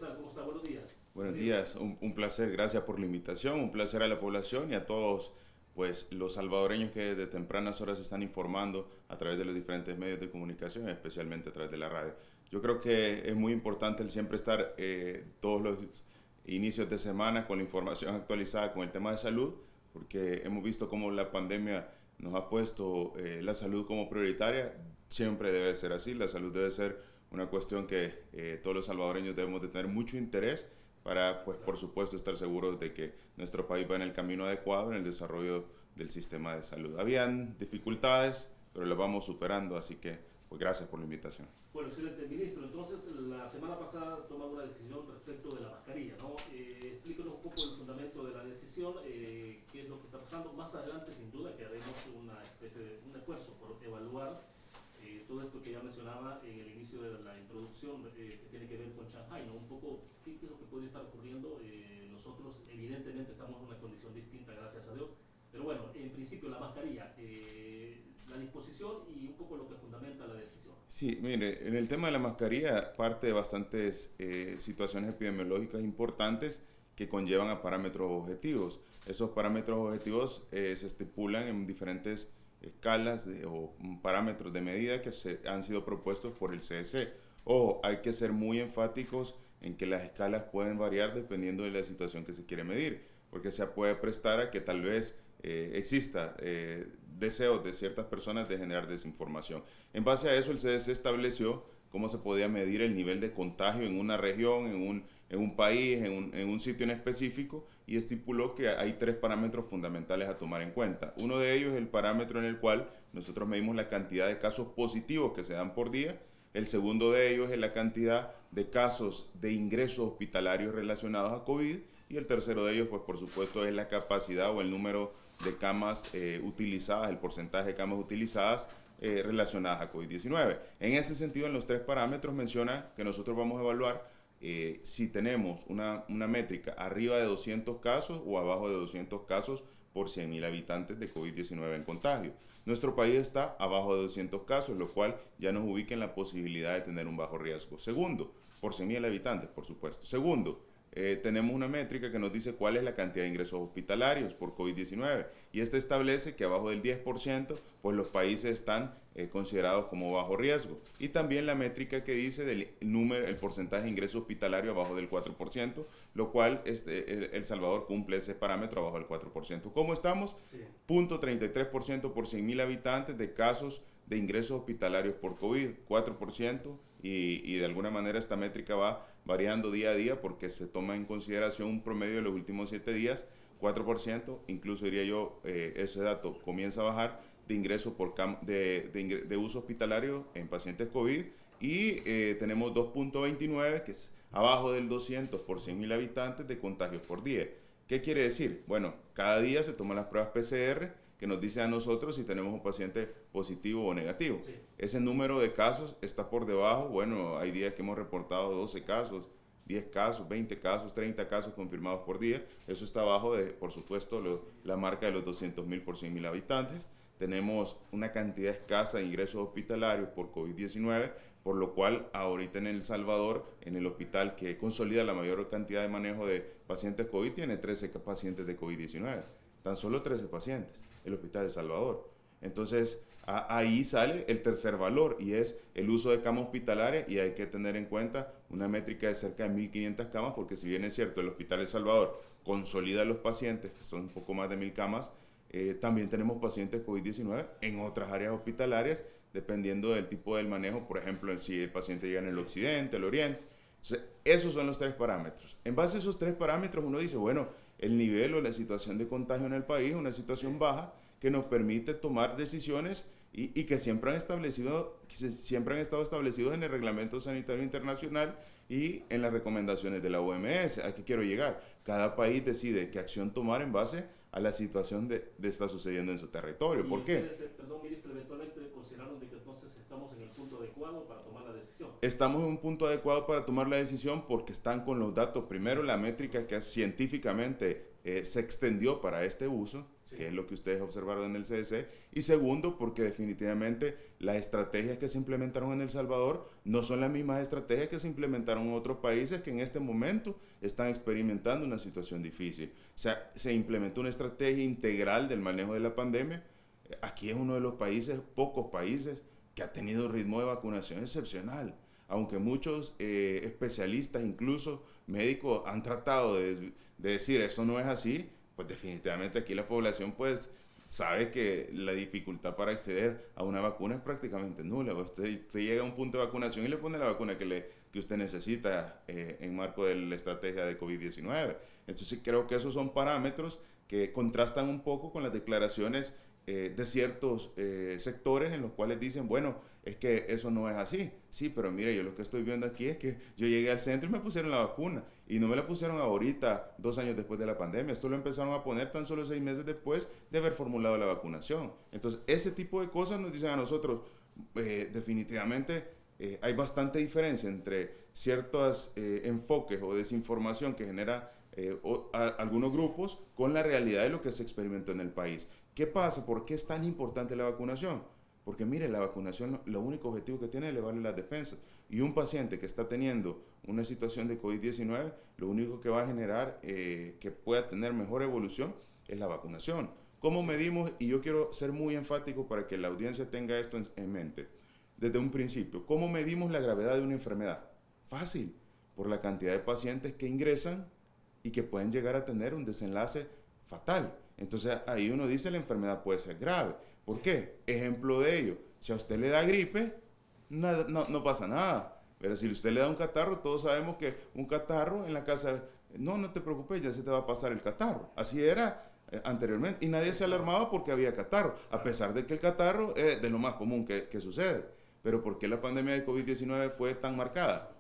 tal? ¿Cómo está? Buenos días. Buenos días, un placer, gracias por la invitación, un placer a la población y a todos pues los salvadoreños que de tempranas horas se están informando a través de los diferentes medios de comunicación, especialmente a través de la radio. Yo creo que es muy importante el siempre estar todos los inicios de semana con la información actualizada con el tema de salud, porque hemos visto cómo la pandemia nos ha puesto la salud como prioritaria. Siempre debe ser así, la salud debe ser una cuestión que todos los salvadoreños debemos de tener mucho interés para, pues, por supuesto, estar seguros de que nuestro país va en el camino adecuado en el desarrollo del sistema de salud. Habían dificultades, pero las vamos superando, así que, pues, gracias por la invitación. Bueno, excelente, ministro. Entonces, la semana pasada tomamos una decisión respecto de la mascarilla, ¿no? Explícanos un poco el fundamento de la decisión, qué es lo que está pasando. Más adelante, sin duda, que haremos una especie de un esfuerzo por evaluar todo esto que ya mencionaba en el inicio de la introducción, que tiene que ver con Shanghai, ¿no? Un poco, ¿qué es lo que podría estar ocurriendo? Nosotros, evidentemente, estamos en una condición distinta, gracias a Dios, pero bueno, en principio, la mascarilla, la disposición y un poco lo que fundamenta la decisión. Sí, mire, en el tema de la mascarilla parte de bastantes situaciones epidemiológicas importantes que conllevan a parámetros objetivos. Esos parámetros objetivos se estipulan en diferentes escalas o parámetros de medida que han sido propuestos por el CDC. Ojo, hay que ser muy enfáticos en que las escalas pueden variar dependiendo de la situación que se quiere medir, porque se puede prestar a que tal vez exista deseos de ciertas personas de generar desinformación. En base a eso, el CDC estableció cómo se podía medir el nivel de contagio en una región, en un país, en un sitio en específico, y estipuló que hay tres parámetros fundamentales a tomar en cuenta. Uno de ellos es el parámetro en el cual nosotros medimos la cantidad de casos positivos que se dan por día. El segundo de ellos es la cantidad de casos de ingresos hospitalarios relacionados a COVID. Y el tercero de ellos, pues por supuesto, es la capacidad o el número de camas utilizadas, el porcentaje de camas utilizadas relacionadas a COVID-19. En ese sentido, en los tres parámetros menciona que nosotros vamos a evaluar si tenemos una métrica arriba de 200 casos o abajo de 200 casos por 100.000 habitantes de COVID-19 en contagio. Nuestro país está abajo de 200 casos, lo cual ya nos ubica en la posibilidad de tener un bajo riesgo. Segundo, por 100.000 habitantes, por supuesto. Segundo, tenemos una métrica que nos dice cuál es la cantidad de ingresos hospitalarios por COVID-19 y esta establece que abajo del 10% pues los países están considerados como bajo riesgo, y también la métrica que dice el porcentaje de ingreso hospitalario abajo del 4%, lo cual El Salvador cumple ese parámetro abajo del 4%. ¿Cómo estamos? Sí. 0.33% por 100.000 habitantes de casos de ingresos hospitalarios por COVID, 4%, y de alguna manera esta métrica va variando día a día porque se toma en consideración un promedio de los últimos 7 días, 4%, incluso diría yo, ese dato comienza a bajar de ingreso de uso hospitalario en pacientes COVID, y tenemos 2.29, que es abajo del 200 por 100.000 habitantes de contagios por día. ¿Qué quiere decir? Bueno, cada día se toman las pruebas PCR que nos dice a nosotros si tenemos un paciente positivo o negativo. Sí. Ese número de casos está por debajo. Bueno, hay días que hemos reportado 12 casos, 10 casos, 20 casos, 30 casos confirmados por día. Eso está abajo de, por supuesto, la marca de los 200.000 por 100.000 habitantes. Tenemos una cantidad escasa de ingresos hospitalarios por COVID-19, por lo cual ahorita en El Salvador, en el hospital que consolida la mayor cantidad de manejo de pacientes COVID, tiene 13 pacientes de COVID-19. Tan solo 13 pacientes, el Hospital de El Salvador. Entonces, ahí sale el tercer valor, y es el uso de camas hospitalarias, y hay que tener en cuenta una métrica de cerca de 1.500 camas, porque si bien es cierto, el Hospital de El Salvador consolida a los pacientes, que son un poco más de 1.000 camas, también tenemos pacientes COVID-19 en otras áreas hospitalarias, dependiendo del tipo del manejo, por ejemplo, si el paciente llega en el occidente, el oriente. Entonces, esos son los tres parámetros. En base a esos tres parámetros uno dice, bueno, el nivel o la situación de contagio en el país es una situación baja que nos permite tomar decisiones y que siempre han estado establecidos en el Reglamento Sanitario Internacional y en las recomendaciones de la OMS. ¿A qué quiero llegar? Cada país decide qué acción tomar en base a la situación de está sucediendo en su territorio. ¿Por qué? Perdón, ministro, eventualmente consideraron de que entonces estamos en el punto adecuado para tomar la decisión. Estamos en un punto adecuado para tomar la decisión porque están con los datos. Primero, la métrica que científicamente se extendió para este uso, Sí. que es lo que ustedes observaron en el CDC, y segundo, porque definitivamente las estrategias que se implementaron en El Salvador no son las mismas estrategias que se implementaron en otros países que en este momento están experimentando una situación difícil. O sea, se implementó una estrategia integral del manejo de la pandemia. Aquí es uno de los países, pocos países, que ha tenido un ritmo de vacunación excepcional. Aunque muchos especialistas, incluso médicos, han tratado de decir eso no es así, pues definitivamente aquí la población pues sabe que la dificultad para acceder a una vacuna es prácticamente nula. Usted llega a un punto de vacunación y le pone la vacuna que usted necesita en marco de la estrategia de COVID-19. Entonces creo que esos son parámetros que contrastan un poco con las declaraciones de ciertos sectores en los cuales dicen, bueno, es que eso no es así. Sí, pero mire, yo lo que estoy viendo aquí es que yo llegué al centro y me pusieron la vacuna. Y no me la pusieron ahorita, 2 años después de la pandemia. Esto lo empezaron a poner tan solo 6 meses después de haber formulado la vacunación. Entonces, ese tipo de cosas nos dicen a nosotros, definitivamente hay bastante diferencia entre ciertos enfoques o desinformación que genera algunos grupos con la realidad de lo que se experimentó en el país. ¿Qué pasa? ¿Por qué es tan importante la vacunación? Porque mire, la vacunación, lo único objetivo que tiene es elevarle las defensas. Y un paciente que está teniendo una situación de COVID-19, lo único que va a generar que pueda tener mejor evolución es la vacunación. ¿Cómo medimos? Y yo quiero ser muy enfático para que la audiencia tenga esto en mente. Desde un principio, ¿cómo medimos la gravedad de una enfermedad? Fácil, por la cantidad de pacientes que ingresan y que pueden llegar a tener un desenlace fatal. Entonces ahí uno dice la enfermedad puede ser grave. ¿Por qué? Ejemplo de ello, si a usted le da gripe, no pasa nada. Pero si a usted le da un catarro, todos sabemos que un catarro en la casa, no te preocupes, ya se te va a pasar el catarro. Así era anteriormente y nadie se alarmaba porque había catarro, a pesar de que el catarro es de lo más común que sucede. Pero ¿por qué la pandemia de COVID-19 fue tan marcada?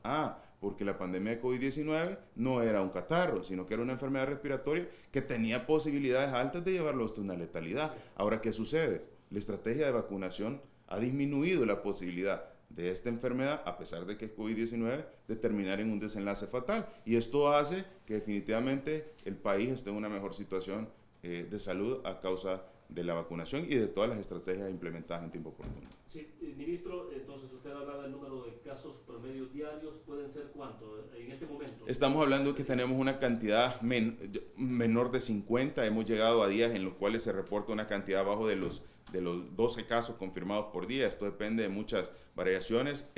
Porque la pandemia de COVID-19 no era un catarro, sino que era una enfermedad respiratoria que tenía posibilidades altas de llevarlo hasta una letalidad. Ahora, ¿qué sucede? La estrategia de vacunación ha disminuido la posibilidad de esta enfermedad, a pesar de que es COVID-19, de terminar en un desenlace fatal. Y esto hace que definitivamente el país esté en una mejor situación de salud a causa de la vacunación y de todas las estrategias implementadas en tiempo oportuno. Sí, ministro, entonces usted hablaba del número de casos promedio diarios, ¿pueden ser cuánto en este momento? Estamos hablando de que tenemos una cantidad menor de 50, hemos llegado a días en los cuales se reporta una cantidad abajo de los 12 casos confirmados por día. Esto depende de muchas variaciones.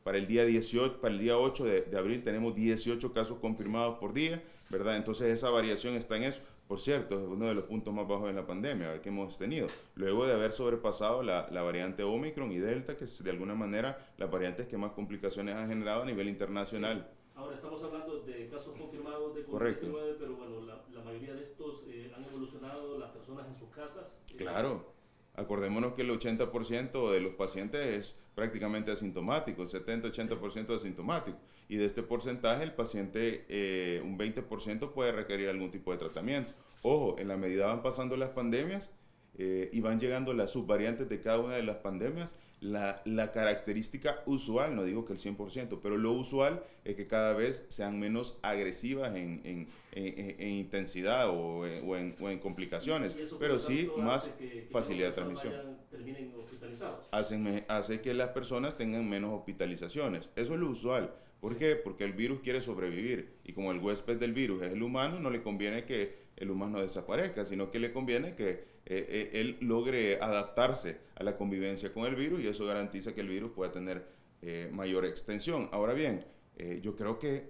Para el día 18, para el día 8 de abril tenemos 18 casos confirmados por día, ¿verdad? Entonces esa variación está en eso. Por cierto, es uno de los puntos más bajos de la pandemia que hemos tenido, luego de haber sobrepasado la variante Omicron y Delta, que es de alguna manera las variantes que más complicaciones han generado a nivel internacional. Ahora estamos hablando de casos confirmados de COVID-19, Correcto. pero bueno, la mayoría de estos han evolucionado las personas en sus casas. Claro, acordémonos que el 80% de los pacientes es prácticamente asintomático, 70-80% asintomático. Y de este porcentaje, el paciente, un 20% puede requerir algún tipo de tratamiento. Ojo, en la medida van pasando las pandemias y van llegando las subvariantes de cada una de las pandemias, la característica usual, no digo que el 100%, pero lo usual es que cada vez sean menos agresivas en intensidad o en complicaciones, pero sí más facilidad de transmisión. Terminen hospitalizados. Hace que las personas tengan menos hospitalizaciones. Eso es lo usual. ¿Por qué? Porque el virus quiere sobrevivir y como el huésped del virus es el humano, no le conviene que el humano desaparezca, sino que le conviene que él logre adaptarse a la convivencia con el virus y eso garantiza que el virus pueda tener mayor extensión. Ahora bien, yo creo que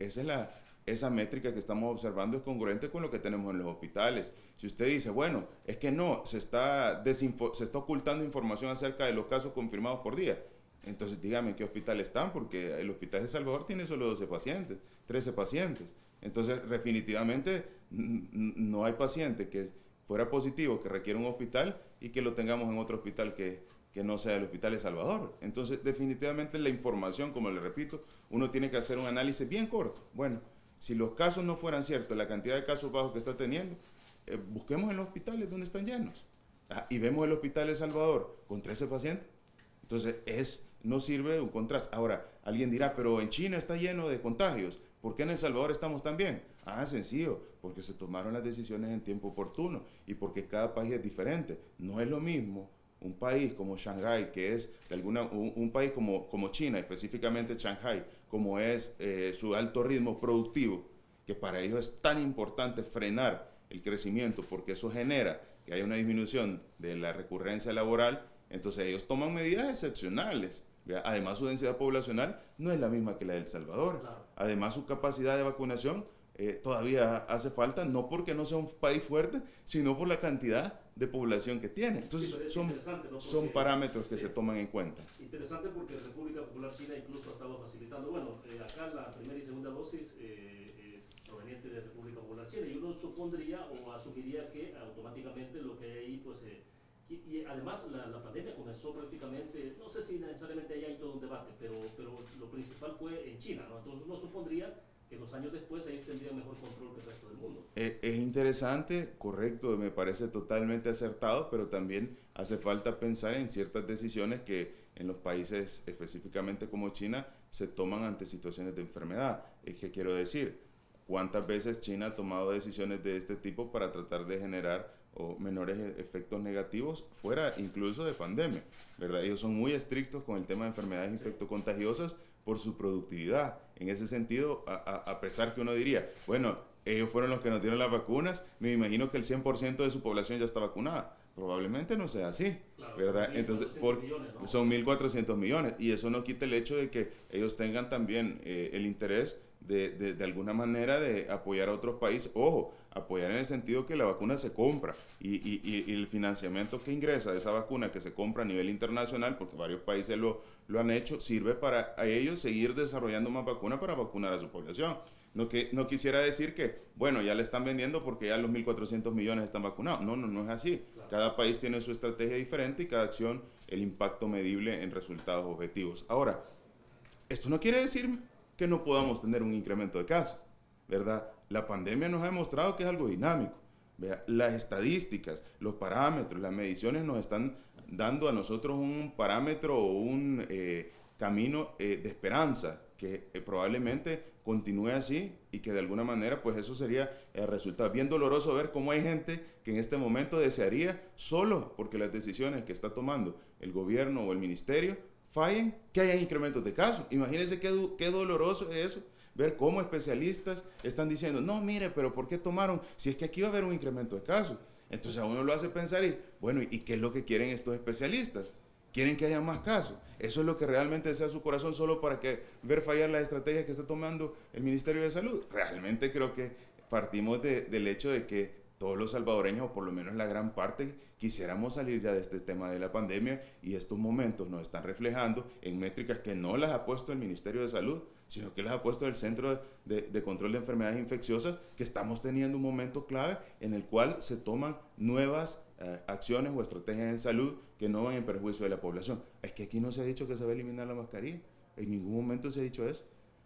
esa métrica que estamos observando es congruente con lo que tenemos en los hospitales. Si usted dice, bueno, es que no, se está ocultando información acerca de los casos confirmados por día, entonces dígame en qué hospital están, porque el hospital de Salvador tiene solo 12 pacientes, 13 pacientes. Entonces, definitivamente no hay paciente que fuera positivo, que requiera un hospital y que lo tengamos en otro hospital que no sea el hospital de Salvador. Entonces, definitivamente la información, como le repito, uno tiene que hacer un análisis bien corto. Bueno, si los casos no fueran ciertos, la cantidad de casos bajos que está teniendo, busquemos en los hospitales donde están llenos. Y vemos el hospital de Salvador con 13 pacientes. Entonces, no sirve un contraste. Ahora, alguien dirá, pero en China está lleno de contagios. ¿Por qué en El Salvador estamos tan bien? Ah, sencillo, porque se tomaron las decisiones en tiempo oportuno y porque cada país es diferente. No es lo mismo un país como Shanghái, que es de un país como China, específicamente Shanghái, como es su alto ritmo productivo, que para ellos es tan importante frenar el crecimiento porque eso genera que haya una disminución de la recurrencia laboral. Entonces ellos toman medidas excepcionales. ¿Verdad? Además, su densidad poblacional no es la misma que la de El Salvador. Claro. Además, su capacidad de vacunación todavía hace falta, no porque no sea un país fuerte, sino por la cantidad de población que tiene. Entonces, Sí, ¿no? son parámetros que se toman en cuenta. Interesante porque República Popular China incluso estaba facilitando, bueno, acá la primera y segunda dosis es proveniente de República Popular China, y uno supondría o asumiría que automáticamente lo que hay ahí, pues, y además la pandemia comenzó prácticamente, no sé si necesariamente ahí hay todo un debate, pero lo principal fue en China, ¿no? Entonces uno supondría que 2 años después ellos tendrían mejor control que el resto del mundo. Es interesante, correcto, me parece totalmente acertado, pero también hace falta pensar en ciertas decisiones que en los países específicamente como China se toman ante situaciones de enfermedad. Es que quiero decir, ¿cuántas veces China ha tomado decisiones de este tipo para tratar de generar menores efectos negativos fuera incluso de pandemia? ¿Verdad? Ellos son muy estrictos con el tema de enfermedades infectocontagiosas por su productividad. En ese sentido, a pesar que uno diría, bueno, ellos fueron los que nos dieron las vacunas, me imagino que el 100% de su población ya está vacunada. Probablemente no sea así, claro, ¿verdad? Entonces, millones, ¿no? son 1.400 millones y eso no quita el hecho de que ellos tengan también el interés de alguna manera de apoyar a otros países. Ojo, apoyar en el sentido que la vacuna se compra y el financiamiento que ingresa de esa vacuna que se compra a nivel internacional, porque varios países lo han hecho, sirve para a ellos seguir desarrollando más vacunas para vacunar a su población. No quisiera decir que, bueno, ya le están vendiendo porque ya los 1.400 millones están vacunados. No es así. Claro. Cada país tiene su estrategia diferente y cada acción el impacto medible en resultados objetivos. Ahora, esto no quiere decir que no podamos tener un incremento de casos, ¿verdad? La pandemia nos ha demostrado que es algo dinámico. ¿Verdad? Las estadísticas, los parámetros, las mediciones nos están dando a nosotros un parámetro o un camino de esperanza que probablemente continúe así y que de alguna manera pues eso sería el resultado. Bien doloroso ver cómo hay gente que en este momento desearía, solo porque las decisiones que está tomando el gobierno o el ministerio fallen, que haya incrementos de casos. Imagínense qué doloroso es eso, ver cómo especialistas están diciendo, no, mire, pero ¿por qué tomaron? Si es que aquí va a haber un incremento de casos. Entonces a uno lo hace pensar y, bueno, ¿y qué es lo que quieren estos especialistas? Quieren que haya más casos. Eso es lo que realmente desea su corazón, solo para ver fallar las estrategias que está tomando el Ministerio de Salud. Realmente creo que partimos del hecho de que todos los salvadoreños, o por lo menos la gran parte, quisiéramos salir ya de este tema de la pandemia, y estos momentos nos están reflejando en métricas que no las ha puesto el Ministerio de Salud, sino que las ha puesto el Centro de Control de Enfermedades Infecciosas, que estamos teniendo un momento clave en el cual se toman nuevas acciones o estrategias en salud que no van en perjuicio de la población. Es que aquí no se ha dicho que se va a eliminar la mascarilla, en ningún momento se ha dicho eso.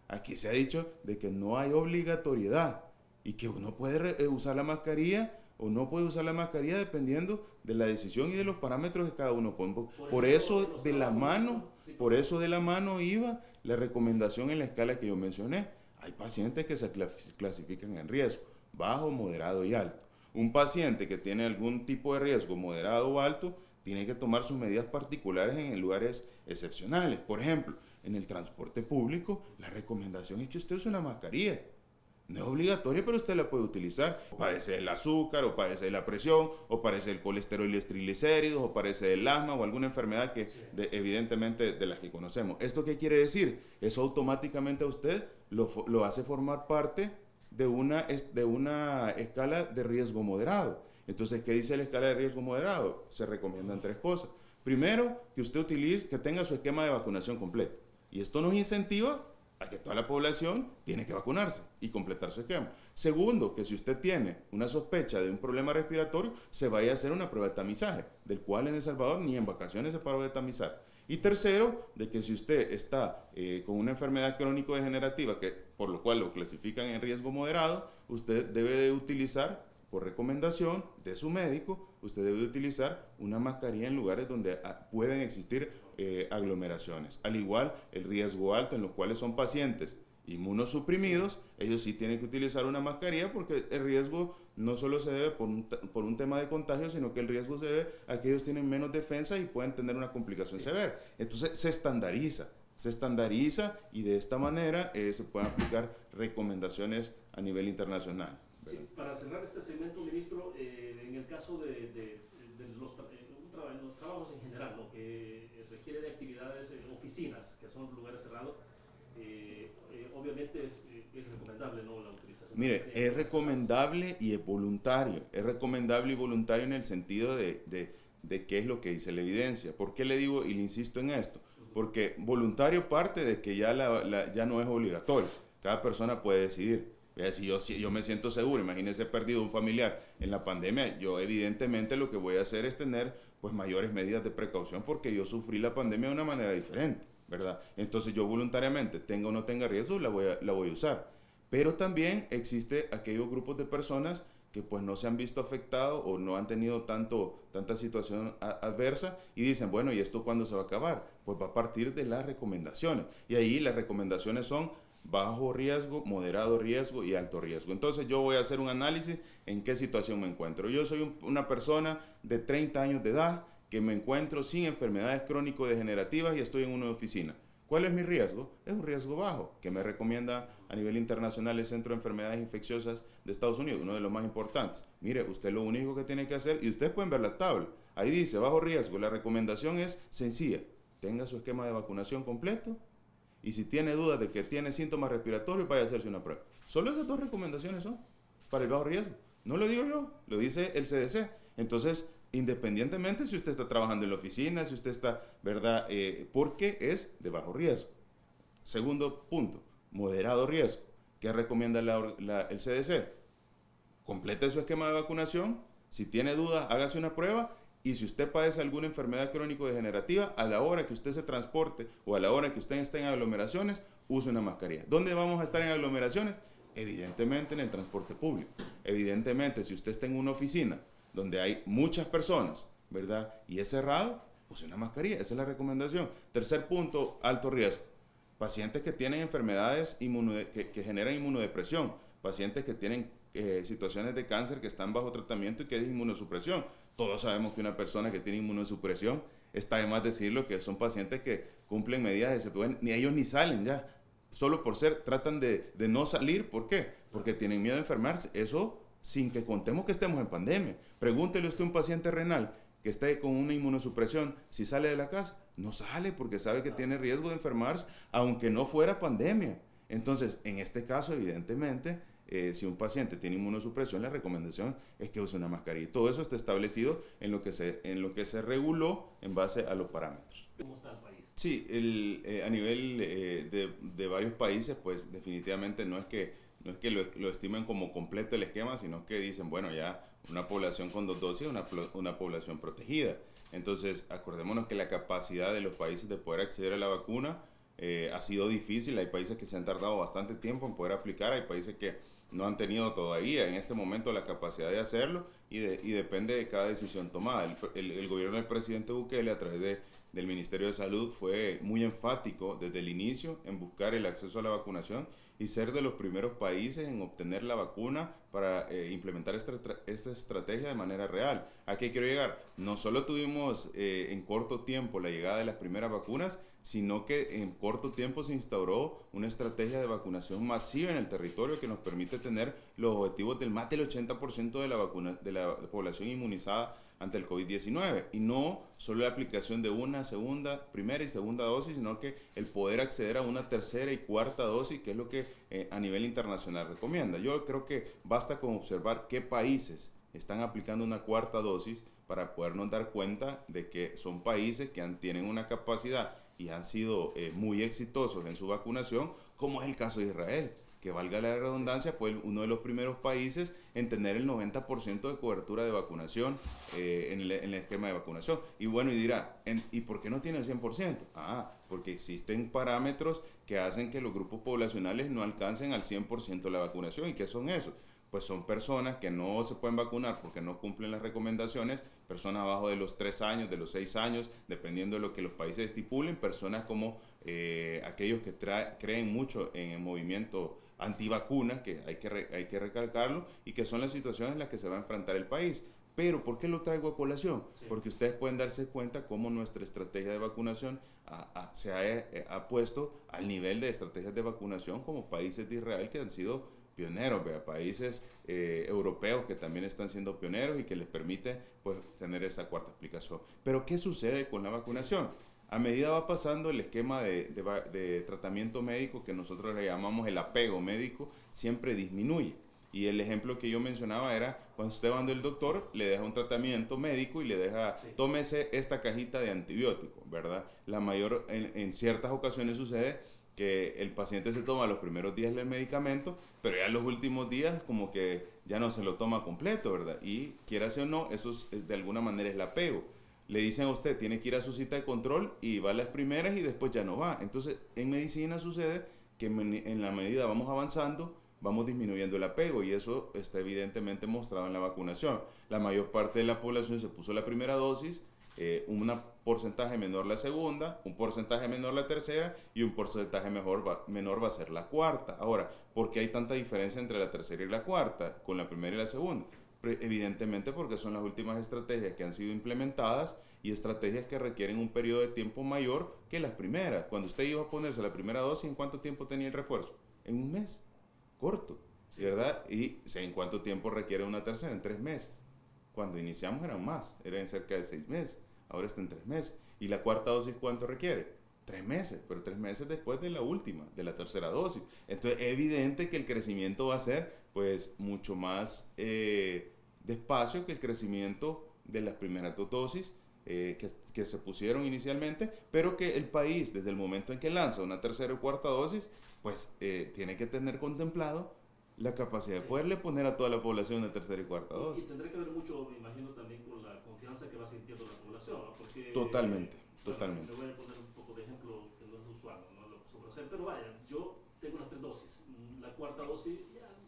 Aquí se ha dicho de que no hay obligatoriedad y que uno puede usar la mascarilla o no puede usar la mascarilla dependiendo de la decisión y de los parámetros que cada uno pone. Por eso de la mano iba la recomendación en la escala que yo mencioné. Hay pacientes que se clasifican en riesgo, bajo, moderado y alto. Un paciente que tiene algún tipo de riesgo moderado o alto tiene que tomar sus medidas particulares en lugares excepcionales. Por ejemplo, en el transporte público, la recomendación es que usted use una mascarilla. No es obligatoria, pero usted la puede utilizar. O padece el azúcar, o padece de la presión, o padece el colesterol y los triglicéridos, o padece el asma o alguna enfermedad que evidentemente de las que conocemos. ¿Esto qué quiere decir? Eso automáticamente a usted lo hace formar parte de una escala de riesgo moderado. Entonces, ¿qué dice la escala de riesgo moderado? Se recomiendan 3 cosas. Primero, que usted que tenga su esquema de vacunación completo. Y esto nos incentiva a que toda la población tiene que vacunarse y completar su esquema. Segundo, que si usted tiene una sospecha de un problema respiratorio, se vaya a hacer una prueba de tamizaje, del cual en El Salvador ni en vacaciones se paró de tamizar. Y tercero, de que si usted está con una enfermedad crónico-degenerativa, por lo cual lo clasifican en riesgo moderado, usted debe de utilizar, por recomendación de su médico, usted debe de utilizar una mascarilla en lugares donde pueden existir aglomeraciones. Al igual, el riesgo alto, en los cuales son pacientes inmunosuprimidos, ellos sí tienen que utilizar una mascarilla porque el riesgo no solo se debe por un tema de contagio, sino que el riesgo se debe a que ellos tienen menos defensa y pueden tener una complicación severa. Entonces se estandariza y de esta manera se pueden aplicar recomendaciones a nivel internacional. Sí, para cerrar este segmento, ministro, en el caso de los trabajos en general, ¿no?, que requiere de actividades, oficinas, que son lugares cerrados, obviamente es recomendable, ¿no?, la utilización. Mire, es recomendable y es voluntario. Es recomendable y voluntario en el sentido de qué es lo que dice la evidencia. ¿Por qué le digo y le insisto en esto? Porque voluntario parte de que ya no es obligatorio. Cada persona puede decidir. Si yo me siento seguro, imagínese perdido un familiar en la pandemia, yo evidentemente lo que voy a hacer es tener pues mayores medidas de precaución porque yo sufrí la pandemia de una manera diferente, ¿verdad? Entonces yo voluntariamente, tenga o no tenga riesgo, la voy a usar. Pero también existe aquellos grupos de personas que pues no se han visto afectados o no han tenido tanta situación adversa y dicen, bueno, ¿y esto cuándo se va a acabar? Pues va a partir de las recomendaciones. Y ahí las recomendaciones son bajo riesgo, moderado riesgo y alto riesgo. Entonces yo voy a hacer un análisis en qué situación me encuentro. Yo soy una persona de 30 años de edad que me encuentro sin enfermedades crónico-degenerativas y estoy en una oficina. ¿Cuál es mi riesgo? Es un riesgo bajo, que me recomienda a nivel internacional el Centro de Enfermedades Infecciosas de Estados Unidos, uno de los más importantes. Mire, usted lo único que tiene que hacer, y ustedes pueden ver la tabla, ahí dice bajo riesgo, la recomendación es sencilla, tenga su esquema de vacunación completo, y si tiene dudas de que tiene síntomas respiratorios, vaya a hacerse una prueba. Solo esas dos recomendaciones son para el bajo riesgo. No lo digo yo, lo dice el CDC. Entonces, independientemente si usted está trabajando en la oficina, si usted está, ¿verdad? Porque es de bajo riesgo. Segundo punto, moderado riesgo. ¿Qué recomienda el CDC? Complete su esquema de vacunación. Si tiene dudas, hágase una prueba. Y si usted padece alguna enfermedad crónico-degenerativa, a la hora que usted se transporte o a la hora que usted esté en aglomeraciones, use una mascarilla. ¿Dónde vamos a estar en aglomeraciones? Evidentemente en el transporte público. Evidentemente, si usted está en una oficina donde hay muchas personas, ¿verdad? Y es cerrado, use una mascarilla. Esa es la recomendación. Tercer punto, alto riesgo. Pacientes que tienen enfermedades que generan inmunodepresión. Pacientes que tienen situaciones de cáncer que están bajo tratamiento y que es inmunosupresión. Todos sabemos que una persona que tiene inmunosupresión, está de más decirlo, que son pacientes que cumplen medidas de seguridad, ni ellos ni salen ya. Solo por tratan de no salir. ¿Por qué? Porque tienen miedo de enfermarse. Eso sin que contemos que estemos en pandemia. Pregúntele usted a un paciente renal que esté con una inmunosupresión, si sale de la casa, no sale porque sabe que tiene riesgo de enfermarse, aunque no fuera pandemia. Entonces, en este caso, evidentemente, si un paciente tiene inmunosupresión, la recomendación es que use una mascarilla. Y todo eso está establecido en lo que se reguló en base a los parámetros. ¿Cómo está el país? Sí, a nivel de varios países, pues definitivamente no es que lo estimen como completo el esquema, sino que dicen, bueno, ya una población con 2 dosis es una población protegida. Entonces, acordémonos que la capacidad de los países de poder acceder a la vacuna ha sido difícil. Hay países que se han tardado bastante tiempo en poder aplicar, hay países que no han tenido todavía en este momento la capacidad de hacerlo y depende de cada decisión tomada. El gobierno del presidente Bukele, a través del Ministerio de Salud, fue muy enfático desde el inicio en buscar el acceso a la vacunación y ser de los primeros países en obtener la vacuna para implementar esta estrategia de manera real. ¿A qué quiero llegar? No solo tuvimos en corto tiempo la llegada de las primeras vacunas, sino que en corto tiempo se instauró una estrategia de vacunación masiva en el territorio que nos permite tener los objetivos del más del 80% de la población inmunizada ante el COVID-19, y no solo la aplicación de una primera y segunda dosis, sino que el poder acceder a una tercera y cuarta dosis, que es lo que a nivel internacional recomienda. Yo creo que basta con observar qué países están aplicando una cuarta dosis para podernos dar cuenta de que son países que tienen una capacidad y han sido muy exitosos en su vacunación, como es el caso de Israel, que valga la redundancia, fue uno de los primeros países en tener el 90% de cobertura de vacunación en el esquema de vacunación. Y bueno, y dirá, ¿y por qué no tiene el 100%? Porque existen parámetros que hacen que los grupos poblacionales no alcancen al 100% la vacunación. ¿Y qué son esos? pues son personas que no se pueden vacunar porque no cumplen las recomendaciones, personas abajo de los 3 años, de los 6 años, dependiendo de lo que los países estipulen, personas como aquellos que creen mucho en el movimiento antivacunas, que hay que recalcarlo, y que son las situaciones en las que se va a enfrentar el país. Pero, ¿por qué lo traigo a colación? Sí. Porque ustedes pueden darse cuenta cómo nuestra estrategia de vacunación se ha puesto al nivel de estrategias de vacunación como países de Israel que han sido pioneros, países europeos que también están siendo pioneros y que les permite pues, tener esa cuarta explicación. Pero, ¿qué sucede con la vacunación? A medida va pasando el esquema de tratamiento médico, que nosotros le llamamos el apego médico, siempre disminuye. Y el ejemplo que yo mencionaba era cuando usted va donde el doctor, le deja un tratamiento médico y le deja, tómese esta cajita de antibiótico, ¿verdad? En ciertas ocasiones sucede que el paciente se toma los primeros días del medicamento, pero ya los últimos días como que ya no se lo toma completo, ¿verdad? Y quiera o no, eso de alguna manera es el apego. Le dicen a usted, tiene que ir a su cita de control y va a las primeras y después ya no va. Entonces, en medicina sucede que en la medida vamos avanzando, vamos disminuyendo el apego y eso está evidentemente mostrado en la vacunación. La mayor parte de la población se puso la primera dosis, un porcentaje menor la segunda, un porcentaje menor la tercera y un porcentaje menor va a ser la cuarta. Ahora, ¿por qué hay tanta diferencia entre la tercera y la cuarta con la primera y la segunda? Evidentemente porque son las últimas estrategias que han sido implementadas y estrategias que requieren un periodo de tiempo mayor que las primeras. Cuando usted iba a ponerse la primera dosis, ¿en cuánto tiempo tenía el refuerzo? En un mes. Corto, ¿verdad? Y ¿en cuánto tiempo requiere una tercera? En 3 meses. Cuando iniciamos eran más, eran cerca de 6 meses, ahora está en 3 meses. ¿Y la cuarta dosis cuánto requiere? 3 meses, pero 3 meses después de la última, de la tercera dosis. Entonces es evidente que el crecimiento va a ser pues mucho más despacio que el crecimiento de las primeras 2 dosis que se pusieron inicialmente, pero que el país desde el momento en que lanza una tercera o cuarta dosis, pues tiene que tener contemplado la capacidad de poderle poner a toda la población una tercera y cuarta dosis. Y tendrá que ver mucho, me imagino, también con la confianza que va sintiendo la población, ¿no? Porque, totalmente. Me voy a poner un poco de ejemplo que no es usual, no lo suelo hacer, pero vaya, yo tengo las 3 dosis, la cuarta dosis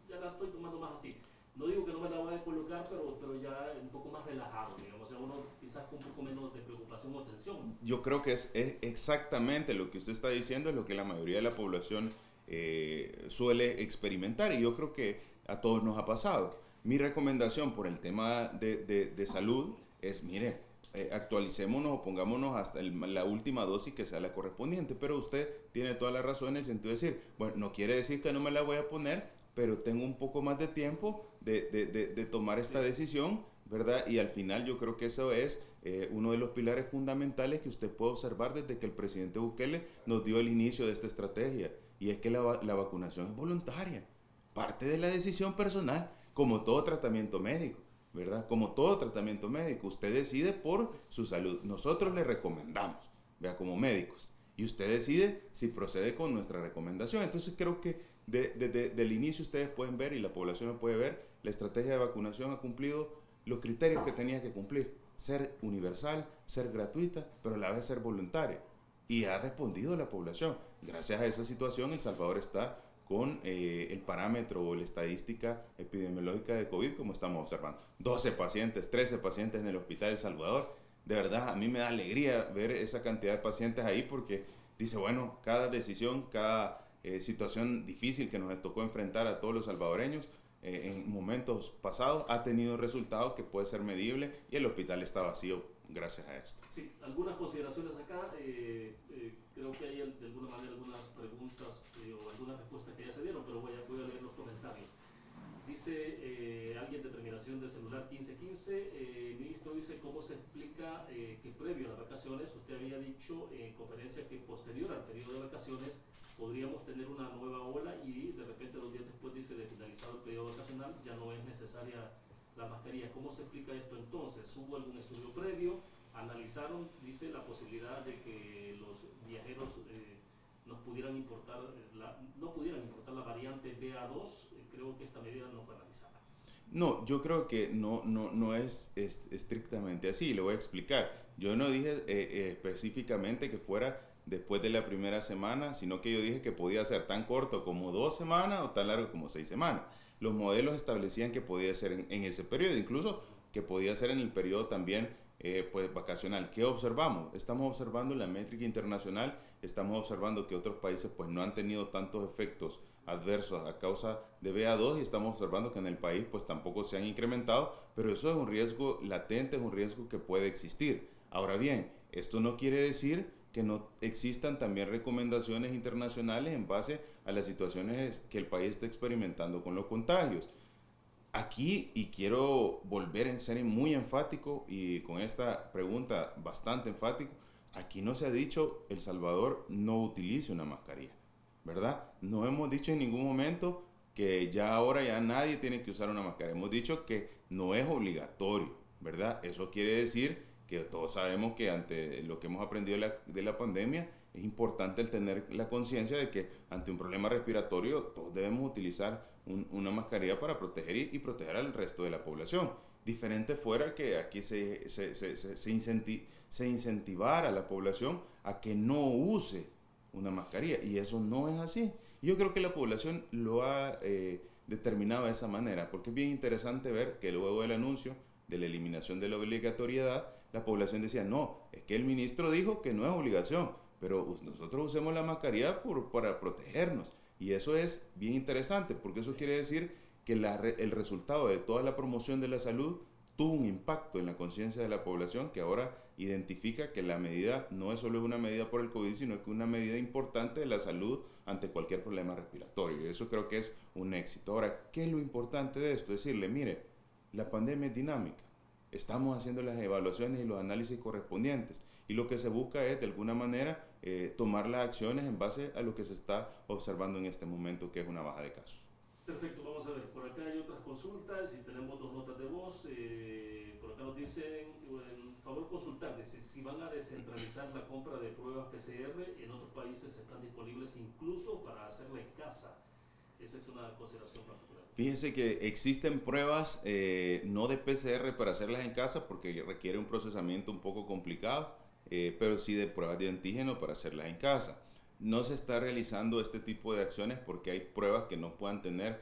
ya la estoy tomando más así. No digo que no me la voy a colocar, pero ya un poco más relajado, digamos, o sea, uno quizás con un poco menos de preocupación o tensión. Yo creo que es exactamente lo que usted está diciendo, es lo que la mayoría de la población suele experimentar y yo creo que a todos nos ha pasado. Mi recomendación por el tema de salud es, mire, actualicémonos o pongámonos hasta la última dosis que sea la correspondiente, pero usted tiene toda la razón en el sentido de decir, bueno, no quiere decir que no me la voy a poner, pero tengo un poco más de tiempo de tomar esta decisión, ¿verdad? Y al final yo creo que eso es uno de los pilares fundamentales que usted puede observar desde que el presidente Bukele nos dio el inicio de esta estrategia, y es que la vacunación es voluntaria, parte de la decisión personal, como todo tratamiento médico, ¿verdad? Como todo tratamiento médico, usted decide por su salud, nosotros le recomendamos, vea, como médicos, y usted decide si procede con nuestra recomendación. Entonces creo que desde el inicio ustedes pueden ver y la población lo puede ver, la estrategia de vacunación ha cumplido los criterios que tenía que cumplir, ser universal, ser gratuita, pero a la vez ser voluntaria, y ha respondido la población. Gracias a esa situación El Salvador está con el parámetro o la estadística epidemiológica de COVID como estamos observando. 12 pacientes, 13 pacientes en el hospital de El Salvador. De verdad, a mí me da alegría ver esa cantidad de pacientes ahí porque dice, bueno, cada decisión, cada situación difícil que nos tocó enfrentar a todos los salvadoreños en momentos pasados ha tenido resultados que puede ser medible y el hospital está vacío gracias a esto. Sí, algunas consideraciones acá, creo que hay de alguna manera algunas preguntas o algunas respuestas que ya se dieron, pero voy a leer los comentarios. Dice alguien de terminación de celular 1515, ministro dice, ¿cómo se explica que previo a las vacaciones, usted había dicho en conferencia que posterior al periodo de vacaciones podríamos tener una nueva ola y de repente 2 días después dice de finalizado el periodo vacacional ya no es necesaria la mascarilla? ¿Cómo se explica esto entonces? ¿Hubo algún estudio previo? ¿Analizaron, dice, la posibilidad de que los viajeros no pudieran importar la variante BA2? Creo que esta medida no fue analizada. No, yo creo que no es estrictamente así, le voy a explicar. Yo no dije específicamente que fuera después de la primera semana, sino que yo dije que podía ser tan corto como 2 semanas o tan largo como 6 semanas. los modelos establecían que podía ser en ese periodo, incluso que podía ser en el periodo también pues vacacional. ¿Qué observamos? Estamos observando la métrica internacional, estamos observando que otros países pues no han tenido tantos efectos adversos a causa de BA2 y estamos observando que en el país pues tampoco se han incrementado, pero eso es un riesgo latente, es un riesgo que puede existir. Ahora bien, esto no quiere decir que no existan también recomendaciones internacionales en base a las situaciones que el país está experimentando con los contagios. Aquí, y quiero volver a ser muy enfático y con esta pregunta bastante enfático, aquí no se ha dicho El Salvador no utilice una mascarilla, ¿verdad? No hemos dicho en ningún momento que ya ahora ya nadie tiene que usar una mascarilla. Hemos dicho que no es obligatorio, ¿verdad? Eso quiere decir que todos sabemos que ante lo que hemos aprendido de la pandemia, es importante el tener la conciencia de que ante un problema respiratorio todos debemos utilizar una mascarilla para proteger y proteger al resto de la población. Diferente fuera que aquí se incentivara a la población a que no use una mascarilla, y eso no es así. Yo creo que la población lo ha determinado de esa manera, porque es bien interesante ver que luego del anuncio de la eliminación de la obligatoriedad, la población decía, no, es que el ministro dijo que no es obligación, pero nosotros usemos la mascarilla para protegernos. Y eso es bien interesante, porque eso quiere decir que el resultado de toda la promoción de la salud tuvo un impacto en la conciencia de la población, que ahora identifica que la medida no es solo una medida por el COVID, sino que es una medida importante de la salud ante cualquier problema respiratorio. Y eso creo que es un éxito. Ahora, ¿qué es lo importante de esto? Decirle, mire, la pandemia es dinámica. Estamos haciendo las evaluaciones y los análisis correspondientes. Y lo que se busca es, de alguna manera, tomar las acciones en base a lo que se está observando en este momento, que es una baja de casos. Perfecto, vamos a ver, por acá hay otras consultas y tenemos dos notas de voz. Por acá nos dicen, en favor consultar, dice, si van a descentralizar la compra de pruebas PCR, en otros países están disponibles incluso para hacerla en casa. Esa es una consideración particular. Fíjense que existen pruebas no de PCR para hacerlas en casa porque requiere un procesamiento un poco complicado, pero sí de pruebas de antígeno para hacerlas en casa. No se está realizando este tipo de acciones porque hay pruebas que no puedan tener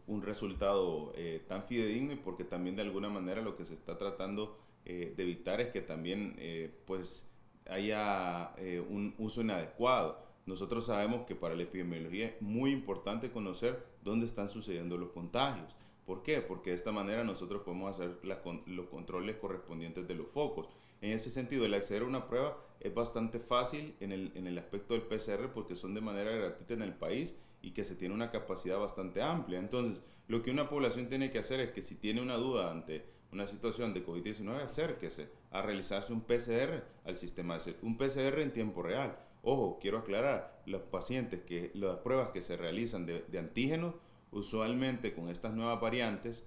un resultado tan fidedigno, y porque también de alguna manera lo que se está tratando de evitar es que también pues haya un uso inadecuado. Nosotros sabemos que para la epidemiología es muy importante conocer dónde están sucediendo los contagios. ¿Por qué? Porque de esta manera nosotros podemos hacer los controles correspondientes de los focos. En ese sentido, el acceder a una prueba es bastante fácil en el aspecto del PCR, porque son de manera gratuita en el país y que se tiene una capacidad bastante amplia. Entonces, lo que una población tiene que hacer es que si tiene una duda ante una situación de COVID-19, acérquese a realizarse un PCR al sistema de salud, un PCR en tiempo real. Ojo, quiero aclarar, los pacientes las pruebas que se realizan de antígenos, usualmente con estas nuevas variantes,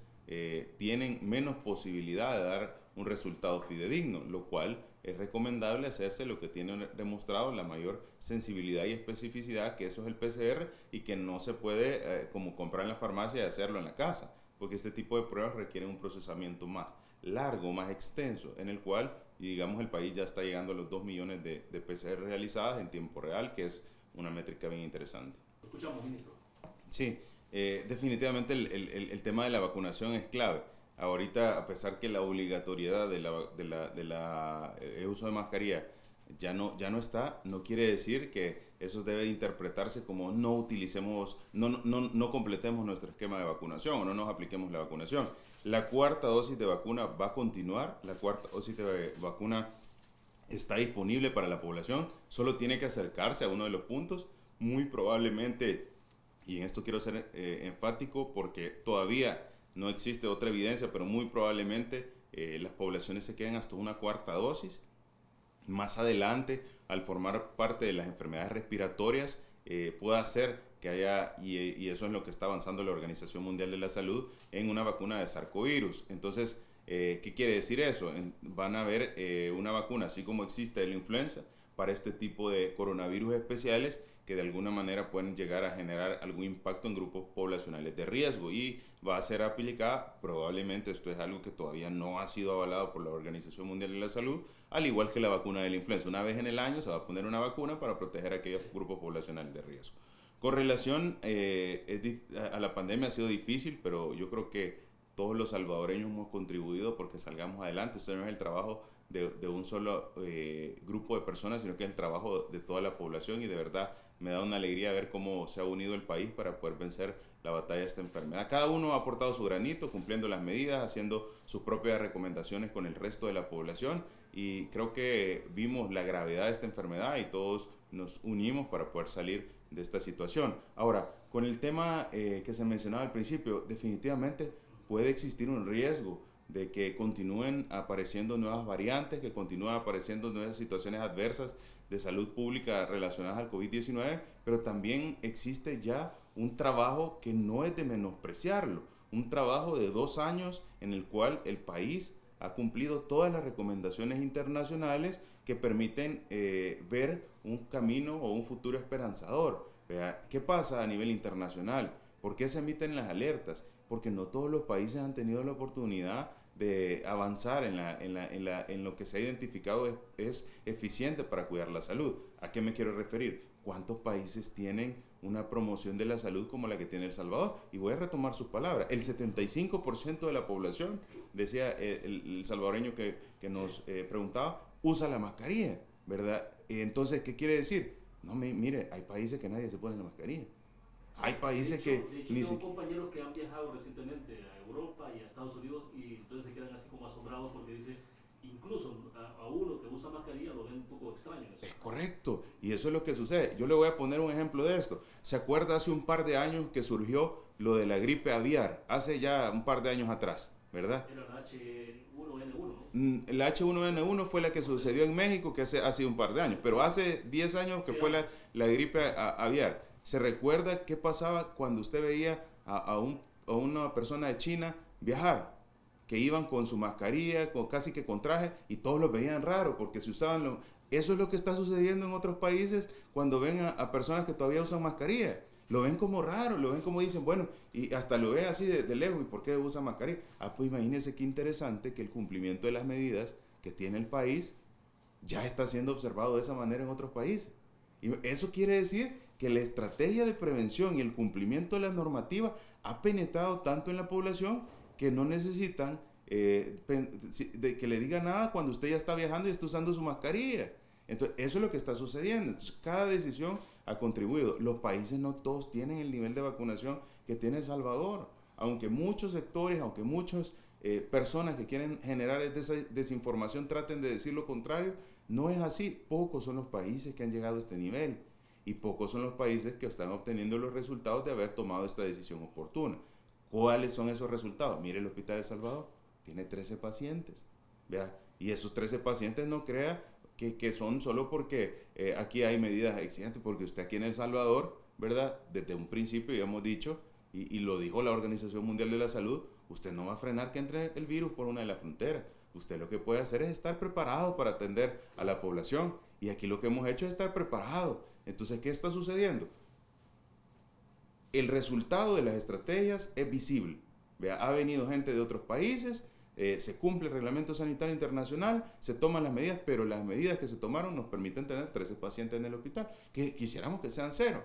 tienen menos posibilidad de dar un resultado fidedigno, lo cual es recomendable hacerse lo que tiene demostrado la mayor sensibilidad y especificidad, que eso es el PCR, y que no se puede como comprar en la farmacia y hacerlo en la casa, porque este tipo de pruebas requieren un procesamiento más largo, más extenso, en el cual, digamos, el país ya está llegando a los 2 millones de PCR realizadas en tiempo real, que es una métrica bien interesante. Escuchamos, ministro. Sí, definitivamente el tema de la vacunación es clave. Ahorita, a pesar que la obligatoriedad del uso de mascarilla ya no está, no quiere decir que eso debe interpretarse como no completemos nuestro esquema de vacunación o no nos apliquemos la vacunación. La cuarta dosis de vacuna va a continuar, la cuarta dosis de vacuna está disponible para la población, solo tiene que acercarse a uno de los puntos, muy probablemente, y en esto quiero ser enfático porque todavía no existe otra evidencia, pero muy probablemente las poblaciones se queden hasta una cuarta dosis. Más adelante, al formar parte de las enfermedades respiratorias, pueda hacer que haya, y eso es lo que está avanzando la Organización Mundial de la Salud, en una vacuna de sarcovirus. Entonces, ¿qué quiere decir eso? Van a haber una vacuna, así como existe la influenza, para este tipo de coronavirus especiales que de alguna manera pueden llegar a generar algún impacto en grupos poblacionales de riesgo, y va a ser aplicada, probablemente esto es algo que todavía no ha sido avalado por la Organización Mundial de la Salud, al igual que la vacuna de la influenza. Una vez en el año se va a poner una vacuna para proteger a aquellos grupos poblacionales de riesgo. Con relación a la pandemia ha sido difícil, pero yo creo que todos los salvadoreños hemos contribuido porque salgamos adelante. Esto no es el trabajo de un solo grupo de personas, sino que es el trabajo de toda la población y de verdad me da una alegría ver cómo se ha unido el país para poder vencer la batalla de esta enfermedad. Cada uno ha aportado su granito, cumpliendo las medidas, haciendo sus propias recomendaciones con el resto de la población y creo que vimos la gravedad de esta enfermedad y todos nos unimos para poder salir de esta situación. Ahora, con el tema que se mencionaba al principio, definitivamente puede existir un riesgo de que continúen apareciendo nuevas variantes, que continúen apareciendo nuevas situaciones adversas de salud pública relacionadas al COVID-19, pero también existe ya un trabajo que no es de menospreciarlo, un trabajo de 2 años en el cual el país ha cumplido todas las recomendaciones internacionales que permiten ver un camino o un futuro esperanzador. ¿Vea? ¿Qué pasa a nivel internacional? ¿Por qué se emiten las alertas? Porque no todos los países han tenido la oportunidad de avanzar en lo que se ha identificado es eficiente para cuidar la salud. ¿A qué me quiero referir? ¿Cuántos países tienen una promoción de la salud como la que tiene El Salvador? Y voy a retomar sus palabras. El 75% de la población, decía el salvadoreño que nos preguntaba, usa la mascarilla, ¿verdad? Entonces, ¿qué quiere decir? No, mire, hay países que nadie se pone la mascarilla. Hay países de hecho, ni tengo siquiera... compañeros que han viajado recientemente a Europa y a Estados Unidos y entonces se quedan así como asombrados porque dice, incluso a uno que usa mascarilla lo ven un poco extraño. En eso. Es correcto, y eso es lo que sucede. Yo le voy a poner un ejemplo de esto. ¿Se acuerda hace un par de años que surgió lo de la gripe aviar? Hace ya un par de años atrás, ¿verdad? Era la H1N1, ¿no? La H1N1 fue la que sucedió en México, que hace un par de años, pero hace 10 años que fue la gripe aviar. ¿Se recuerda qué pasaba cuando usted veía a una persona de China viajar? Que iban con su mascarilla, casi que con traje, y todos los veían raro porque se usaban... Eso es lo que está sucediendo en otros países cuando ven a personas que todavía usan mascarilla. Lo ven como raro, lo ven como dicen, bueno, y hasta lo ven así de lejos, ¿y por qué usa mascarilla? Ah, pues imagínense qué interesante que el cumplimiento de las medidas que tiene el país ya está siendo observado de esa manera en otros países. Y eso quiere decir que la estrategia de prevención y el cumplimiento de la normativa ha penetrado tanto en la población que no necesitan de que le diga nada cuando usted ya está viajando y está usando su mascarilla. Entonces, eso es lo que está sucediendo. Entonces, cada decisión ha contribuido. Los países no todos tienen el nivel de vacunación que tiene El Salvador. Aunque muchos sectores, aunque muchas personas que quieren generar desinformación traten de decir lo contrario, no es así. Pocos son los países que han llegado a este nivel y pocos son los países que están obteniendo los resultados de haber tomado esta decisión oportuna. ¿Cuáles son esos resultados? Mire, el Hospital de El Salvador tiene 13 pacientes, ¿vea? Y esos 13 pacientes no crea que son solo porque aquí hay medidas exigentes, porque usted aquí en El Salvador, ¿verdad? Desde un principio ya hemos dicho, y lo dijo la Organización Mundial de la Salud, usted no va a frenar que entre el virus por una de las fronteras. Usted lo que puede hacer es estar preparado para atender a la población. Y aquí lo que hemos hecho es estar preparados. Entonces, ¿qué está sucediendo? El resultado de las estrategias es visible. Vea, ha venido gente de otros países, se cumple el reglamento sanitario internacional, se toman las medidas, pero las medidas que se tomaron nos permiten tener 13 pacientes en el hospital, que quisiéramos que sean 0,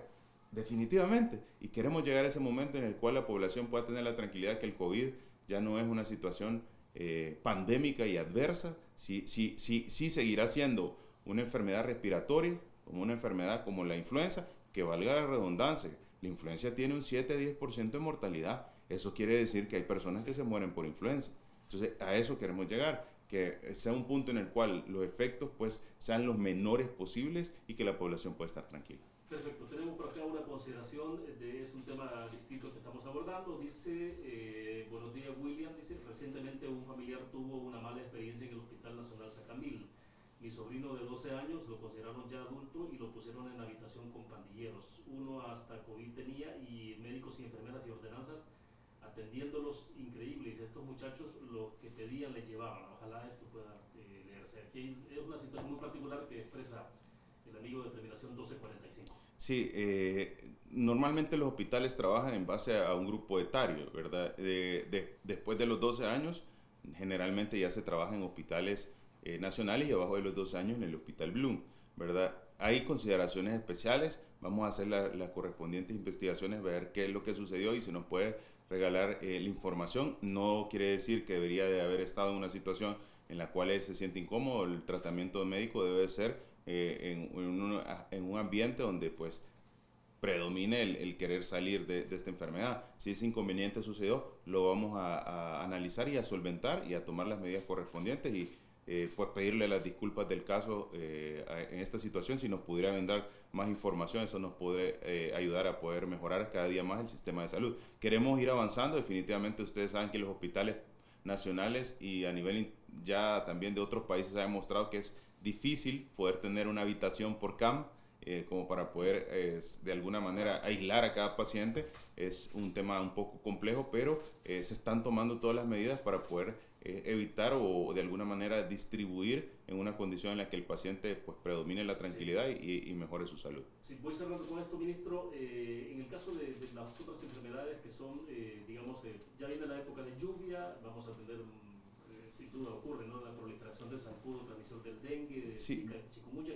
definitivamente, y queremos llegar a ese momento en el cual la población pueda tener la tranquilidad que el COVID ya no es una situación pandémica y adversa, sí seguirá siendo una enfermedad respiratoria, como una enfermedad como la influenza, que valga la redundancia, la influenza tiene un 7-10% de mortalidad. Eso quiere decir que hay personas que se mueren por influenza. Entonces, a eso queremos llegar, que sea un punto en el cual los efectos pues sean los menores posibles y que la población pueda estar tranquila. Perfecto, tenemos por acá una consideración es un tema distinto que estamos abordando. Dice, buenos días William, dice, recientemente un familiar tuvo una mala experiencia en el Hospital Nacional Sacamil. Mi sobrino de 12 años lo consideraron ya adulto y lo pusieron en habitación con pandilleros. Uno hasta COVID tenía y médicos y enfermeras y ordenanzas atendiéndolos increíbles. Estos muchachos lo que pedían les llevaban. Ojalá esto pueda leerse. Aquí es una situación muy particular que expresa el amigo de terminación 1245. Sí, normalmente los hospitales trabajan en base a un grupo etario, ¿verdad? Después de los 12 años, generalmente ya se trabaja en hospitales nacionales y abajo de los 12 años en el Hospital Bloom, ¿verdad? hay consideraciones especiales, vamos a hacer las correspondientes investigaciones, ver qué es lo que sucedió y si nos puede regalar la información. No quiere decir que debería de haber estado en una situación en la cual él se siente incómodo. El tratamiento médico debe ser en un ambiente donde pues predomine el querer salir de esta enfermedad. Si ese inconveniente sucedió, lo vamos a analizar y a solventar y a tomar las medidas correspondientes y pues pedirle las disculpas del caso en esta situación. Si nos pudiera brindar más información, eso nos podría ayudar a poder mejorar cada día más el sistema de salud. Queremos ir avanzando, definitivamente ustedes saben que los hospitales nacionales y a nivel ya también de otros países se ha demostrado que es difícil poder tener una habitación por cama, como para poder de alguna manera aislar a cada paciente. Es un tema un poco complejo, pero se están tomando todas las medidas para poder evitar o de alguna manera distribuir en una condición en la que el paciente pues predomine la tranquilidad y mejore su salud. Sí, voy cerrando con esto, ministro. En el caso de las otras enfermedades que son, digamos, ya viene la época de lluvia, vamos a tener sin duda ocurre, ¿no? La proliferación del zancudo, transmisión del dengue, de Sí. chikungunya.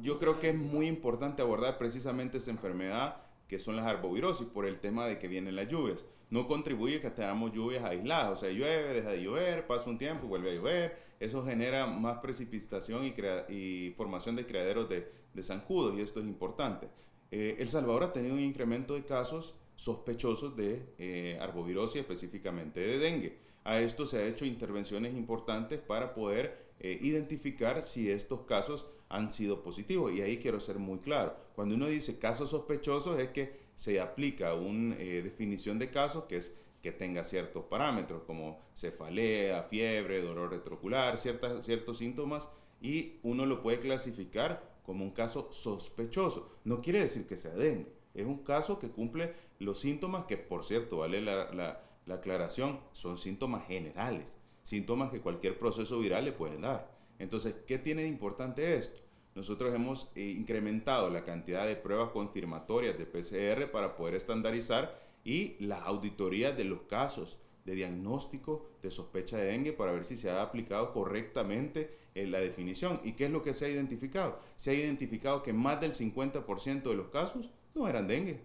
Yo creo que es muy importante abordar precisamente esa enfermedad que son las arbovirosis por el tema de que vienen las lluvias. No contribuye que tengamos lluvias aisladas, o sea, llueve, deja de llover, pasa un tiempo, vuelve a llover. Eso genera más precipitación y formación de criaderos de zancudos, y esto es importante. El Salvador ha tenido un incremento de casos sospechosos de arbovirosis, específicamente de dengue. A esto se ha hecho intervenciones importantes para poder identificar si estos casos han sido positivos. Y ahí quiero ser muy claro. Cuando uno dice casos sospechosos es que se aplica una definición de casos que es que tenga ciertos parámetros como cefalea, fiebre, dolor retroocular, ciertos síntomas, y uno lo puede clasificar como un caso sospechoso. No quiere decir que sea dengue. Es un caso que cumple los síntomas que, por cierto, vale la aclaración, son síntomas generales, síntomas que cualquier proceso viral le pueden dar. Entonces, ¿qué tiene de importante esto? Nosotros hemos incrementado la cantidad de pruebas confirmatorias de PCR para poder estandarizar y las auditorías de los casos de diagnóstico de sospecha de dengue para ver si se ha aplicado correctamente la definición. ¿Y qué es lo que se ha identificado? Se ha identificado que más del 50% de los casos no eran dengue,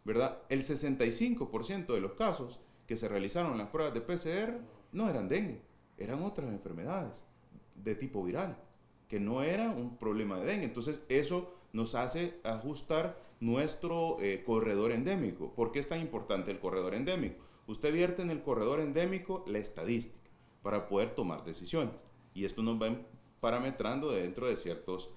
¿verdad? El 65% de los casos que se realizaron las pruebas de PCR no eran dengue, eran otras enfermedades de tipo viral, que no era un problema de dengue. Entonces eso nos hace ajustar nuestro corredor endémico. ¿Por qué es tan importante el corredor endémico? Usted vierte en el corredor endémico la estadística para poder tomar decisiones, y esto nos va parametrando dentro de ciertos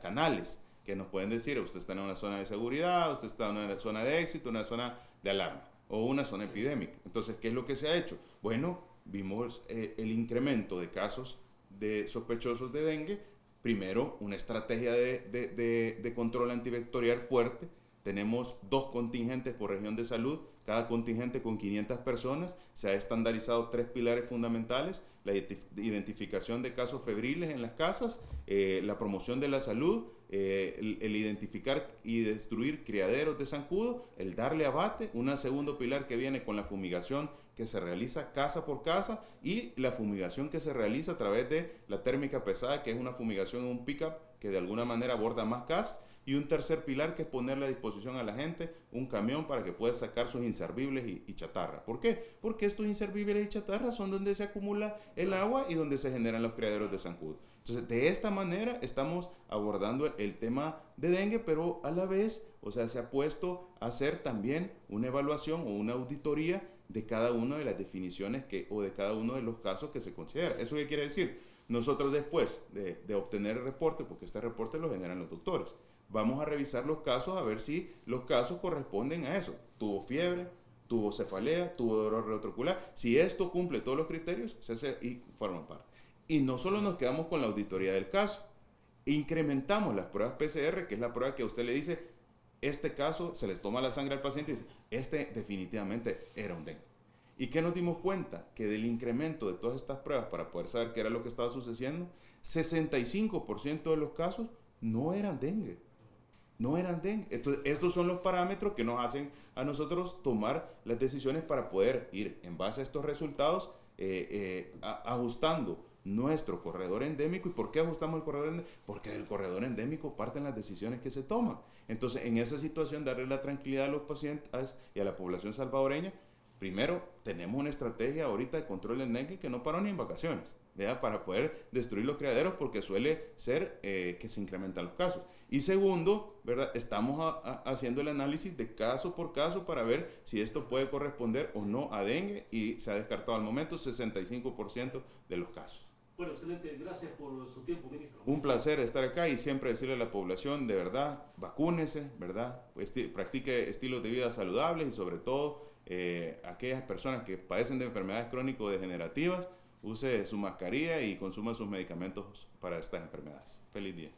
canales que nos pueden decir: usted está en una zona de seguridad, usted está en una zona de éxito, una zona de alarma o una zona epidémica. Entonces, ¿qué es lo que se ha hecho? Bueno, vimos el incremento de casos de sospechosos de dengue. Primero, una estrategia de control antivectorial fuerte. Tenemos 2 contingentes por región de salud, cada contingente con 500 personas. Se ha estandarizado 3 pilares fundamentales: la identificación de casos febriles en las casas, la promoción de la salud, el identificar y destruir criaderos de zancudo, el darle abate, un segundo pilar que viene con la fumigación que se realiza casa por casa, y la fumigación que se realiza a través de la térmica pesada, que es una fumigación en un pick-up que de alguna manera aborda más casas. Y un tercer pilar que es ponerle a disposición a la gente un camión para que pueda sacar sus inservibles y chatarra. ¿Por qué? Porque estos inservibles y chatarra son donde se acumula el agua y donde se generan los criaderos de zancudo. Entonces, de esta manera estamos abordando el tema de dengue, pero a la vez, o sea, se ha puesto a hacer también una evaluación o una auditoría de cada una de las definiciones o de cada uno de los casos que se considera. ¿Eso qué quiere decir? Nosotros, después de obtener el reporte, porque este reporte lo generan los doctores, vamos a revisar los casos a ver si los casos corresponden a eso. Tuvo fiebre, tuvo cefalea, tuvo dolor retroocular. Si esto cumple todos los criterios, y forman parte. Y no solo nos quedamos con la auditoría del caso, incrementamos las pruebas PCR, que es la prueba que a usted le dice: este caso, se les toma la sangre al paciente y dice: este definitivamente era un dengue. ¿Y qué nos dimos cuenta? Que del incremento de todas estas pruebas para poder saber qué era lo que estaba sucediendo, 65% de los casos no eran dengue. No eran dengue. Entonces, estos son los parámetros que nos hacen a nosotros tomar las decisiones para poder ir, en base a estos resultados, ajustando nuestro corredor endémico. ¿Y por qué ajustamos el corredor endémico? Porque del corredor endémico parten las decisiones que se toman. Entonces, en esa situación, darle la tranquilidad a los pacientes y a la población salvadoreña. Primero, tenemos una estrategia ahorita de control del dengue que no paró ni en vacaciones, ¿verdad? Para poder destruir los criaderos, porque suele ser que se incrementan los casos. Y segundo, ¿verdad? Estamos haciendo el análisis de caso por caso para ver si esto puede corresponder o no a dengue, y se ha descartado al momento 65% de los casos. Bueno, excelente. Gracias por su tiempo, ministro. Un placer estar acá y siempre decirle a la población, de verdad, vacúnese, ¿verdad? Practique estilos de vida saludables y sobre todo aquellas personas que padecen de enfermedades crónico-degenerativas, use su mascarilla y consuma sus medicamentos para estas enfermedades. Feliz día.